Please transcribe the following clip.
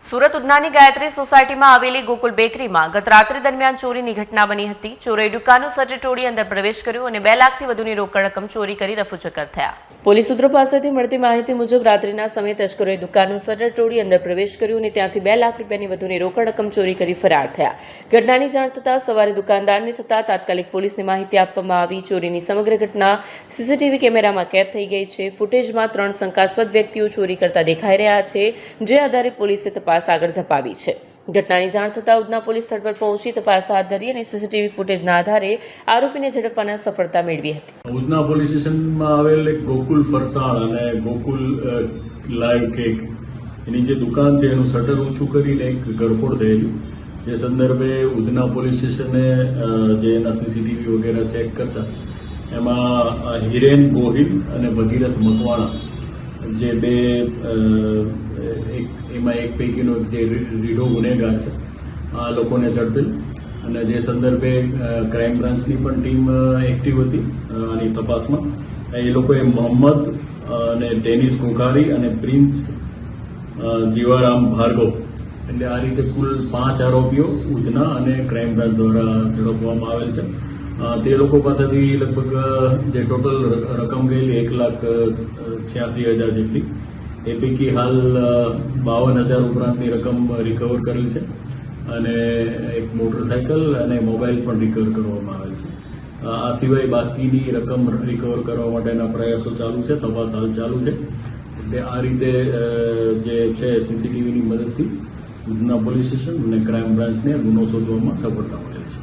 સુરત ઉધનાની ગાયત્રી સોસાયટીમાં આવેલી ગોકુલ બેકરીમાં ગત રાત્રિ દરમિયાન ચોરીની ઘટના બની હતી। ચોરોએ દુકાનનું સજ્જ તોડી અંદર પ્રવેશ કર્યો અને 2 લાખથી વધુની રોકડ રકમ ચોરી કરી રફુચક્કર થયા। પોલીસ સૂત્રો પાસેથી મળતી માહિતી મુજબ રાત્રિના સમયે તસ્કરોએ દુકાનનું સજ્જ તોડી અંદર પ્રવેશ કર્યો અને ત્યાંથી 2 લાખ રૂપિયાની વધુની રોકડ રકમ ચોરી કરી ફરાર થયા। ઘટનાની જાણ થતાં સવારે દુકાનદારને થતાં તાત્કાલિક પોલીસને માહિતી આપવામાં આવી। ચોરીની સમગ્ર ઘટના સીસીટીવી કેમેરામાં કેદ થઈ ગઈ છે। ફૂટેજમાં 3 શંકાસ્પદ વ્યક્તિઓ ચોરી કરતા દેખાઈ રહ્યા છે, જે આધારે પોલીસે તપાસ આગળ ધપાવી છે। ઘટનાની જાણ થતાં ઉધના પોલીસ સ્થળ પર પહોંચી તપાસ હાથ ધરી અને સીસીટીવી ફૂટેજના આધારે આરોપીને ઝડપવાના સફળતા મેળવી હતી। ઉધના પોલીસ સ્ટેશનમાં આવેલ એક ગોકુલ ફરસાણ અને ગોકુલ લાઈવ કેક એની જે દુકાન છે એનું શટર ઊંચું કરીને એક ગરફોડ થયેલું, જે સંદર્ભે ઉધના પોલીસ સ્ટેશને જે એના સીસીટીવી વગેરે ચેક કરતા એમાં હિરેન ગોહિલ અને ભગીરથ મકવાણા જે બે એમાં એક પૈકીનો જે રીઢો ગુનેગાર છે આ લોકોને ઝડપેલ અને જે સંદર્ભે ક્રાઇમ બ્રાન્ચની પણ ટીમ એક્ટિવ હતી આની તપાસમાં। એ લોકોએ મોહમ્મદ અને ડેનિસ ગોકારી અને પ્રિન્સ જીવારામ ભાર્ગવ એટલે આ રીતે કુલ 5 આરોપીઓ ઉધના અને ક્રાઇમ બ્રાન્ચ દ્વારા ઝડપવામાં આવેલ છે। તે લોકો પાસેથી લગભગ જે ટોટલ રકમ ગયેલી 1,86,000 જેટલી, એ પૈકી હાલ 52,000 ઉપરાંતની રકમ રિકવર કરેલ છે અને એક મોટરસાયકલ અને મોબાઈલ પણ રિકવર કરવામાં આવેલ છે। આ સિવાય બાકીની રકમ રિકવર કરવા માટેના પ્રયાસો ચાલુ છે, તપાસ હાલ ચાલુ છે। એટલે આ રીતે જે છે સીસીટીવીની મદદથી ઉધના પોલીસ સ્ટેશન અને ક્રાઇમ બ્રાન્ચને ગુનો શોધવામાં સફળતા મળેલ છે।